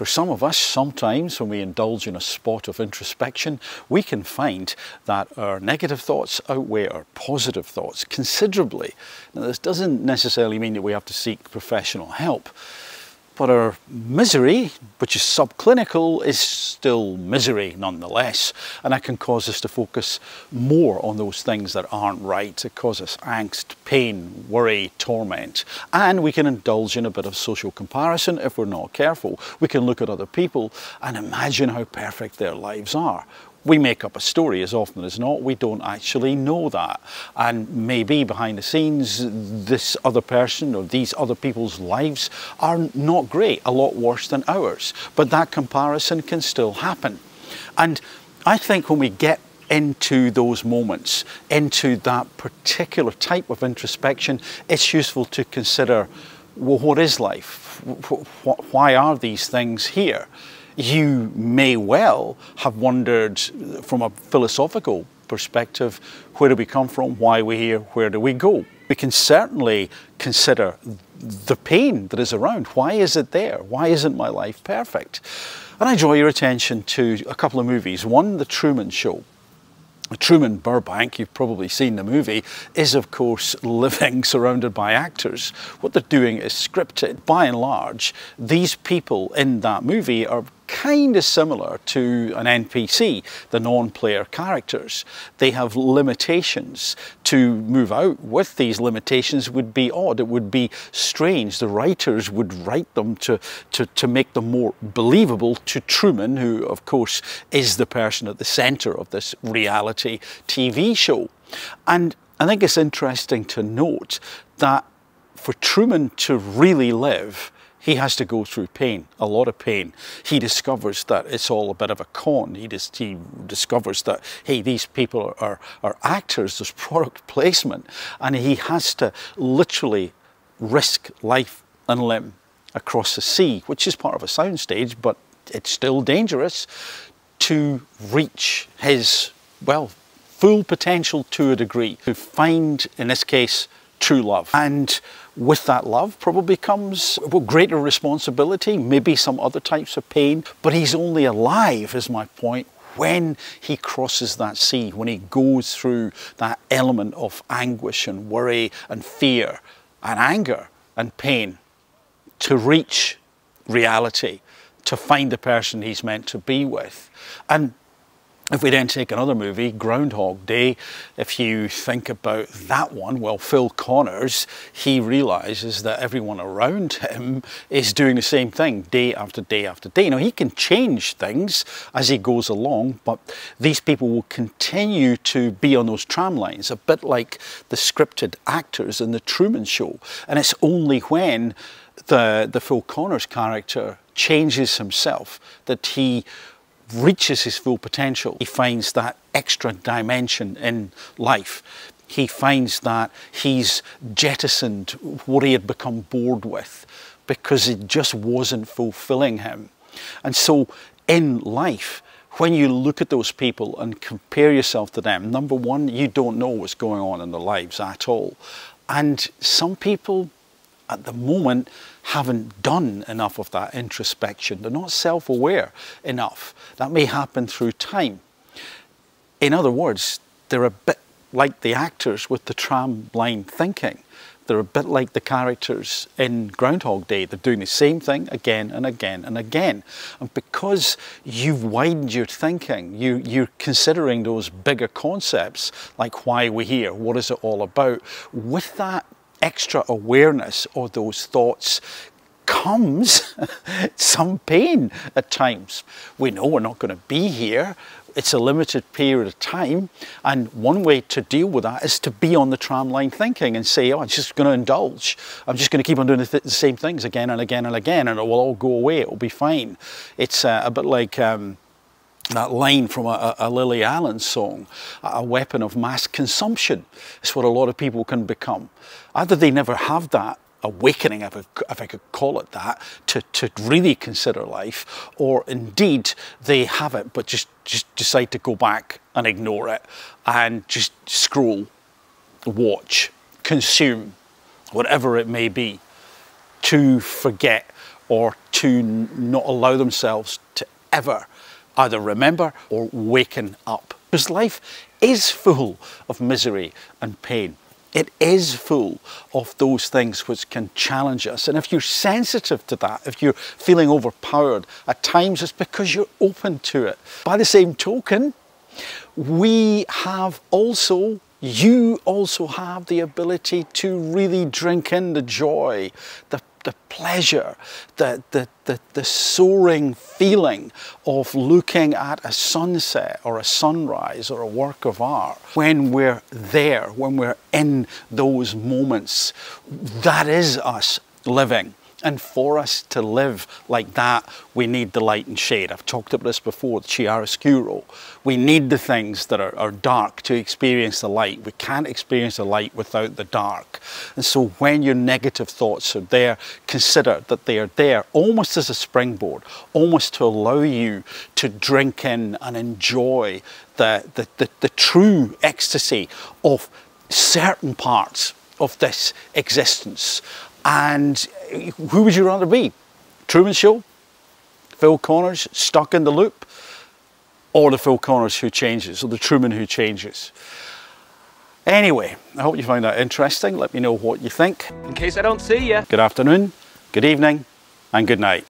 For some of us, sometimes when we indulge in a spot of introspection, we can find that our negative thoughts outweigh our positive thoughts considerably. Now, this doesn't necessarily mean that we have to seek professional help, but our misery, which is subclinical, is still misery nonetheless, and that can cause us to focus more on those things that aren't right. It causes angst, pain, worry, torment, and we can indulge in a bit of social comparison if we're not careful. We can look at other people and imagine how perfect their lives are. We make up a story as often as not. We don't actually know that. And maybe behind the scenes, this other person or these other people's lives are not great, a lot worse than ours. But that comparison can still happen. And I think when we get into those moments, into that particular type of introspection, it's useful to consider, well, what is life? Why are these things here? You may well have wondered from a philosophical perspective, where do we come from, why are we here, where do we go? We can certainly consider the pain that is around. Why is it there? Why isn't my life perfect? And I draw your attention to a couple of movies. One, The Truman Show. Truman Burbank, you've probably seen the movie, is of course living surrounded by actors. What they're doing is scripted. By and large, these people in that movie are kind of similar to an NPC, the non-player characters. They have limitations. To move out with these limitations would be odd. It would be strange. The writers would write them to make them more believable to Truman, who of course is the person at the center of this reality TV show. And I think it's interesting to note that for Truman to really live, he has to go through pain, a lot of pain. He discovers that it's all a bit of a con. He discovers that, hey, these people are actors, there's product placement, and he has to literally risk life and limb across the sea, which is part of a soundstage, but it's still dangerous, to reach his, well, full potential to a degree, to find, in this case, true love. And with that love probably comes, well, greater responsibility, maybe some other types of pain, but he's only alive, is my point, when he crosses that sea, when he goes through that element of anguish and worry and fear and anger and pain to reach reality, to find the person he's meant to be with. And if we then take another movie, Groundhog Day, if you think about that one, well, Phil Connors, he realizes that everyone around him is doing the same thing day after day after day. Now, he can change things as he goes along, but these people will continue to be on those tram lines, a bit like the scripted actors in The Truman Show. And it's only when the Phil Connors character changes himself that he reaches his full potential. He finds that extra dimension in life. He finds that he's jettisoned what he had become bored with because it just wasn't fulfilling him. And so in life, when you look at those people and compare yourself to them, number one, you don't know what's going on in their lives at all. And some people at the moment haven't done enough of that introspection. They're not self-aware enough. That may happen through time. In other words, they're a bit like the actors with the tram line thinking. They're a bit like the characters in Groundhog Day. They're doing the same thing again and again and again. And because you've widened your thinking, you're considering those bigger concepts, like why are we here? What is it all about? With that extra awareness of those thoughts comes some pain at times. We know we're not going to be here. It's a limited period of time, and one way to deal with that is to be on the tram line thinking and say, oh, I'm just going to indulge. I'm just going to keep on doing the same things again and again and again, and it will all go away. It will be fine. It's a bit like that line from a Lily Allen song, a weapon of mass consumption. It's what a lot of people can become. Either they never have that awakening, if I could call it that, to really consider life, or indeed they have it but just decide to go back and ignore it and just scroll, watch, consume, whatever it may be, to forget or to not allow themselves to ever either remember or waken up. Because life is full of misery and pain. It is full of those things which can challenge us. And if you're sensitive to that, if you're feeling overpowered at times, it's because you're open to it. By the same token, you also have the ability to really drink in the joy, the pleasure, the soaring feeling of looking at a sunset or a sunrise or a work of art. When we're there, when we're in those moments, that is us living. And for us to live like that, we need the light and shade. I've talked about this before, the chiaroscuro. We need the things that are dark to experience the light. We can't experience the light without the dark. And so when your negative thoughts are there, consider that they are there almost as a springboard, almost to allow you to drink in and enjoy the true ecstasy of certain parts of this existence. And who would you rather be? Truman Show? Phil Connors stuck in the loop? Or the Phil Connors who changes, or the Truman who changes? Anyway, I hope you found that interesting. Let me know what you think. In case I don't see you. Good afternoon, good evening, and good night.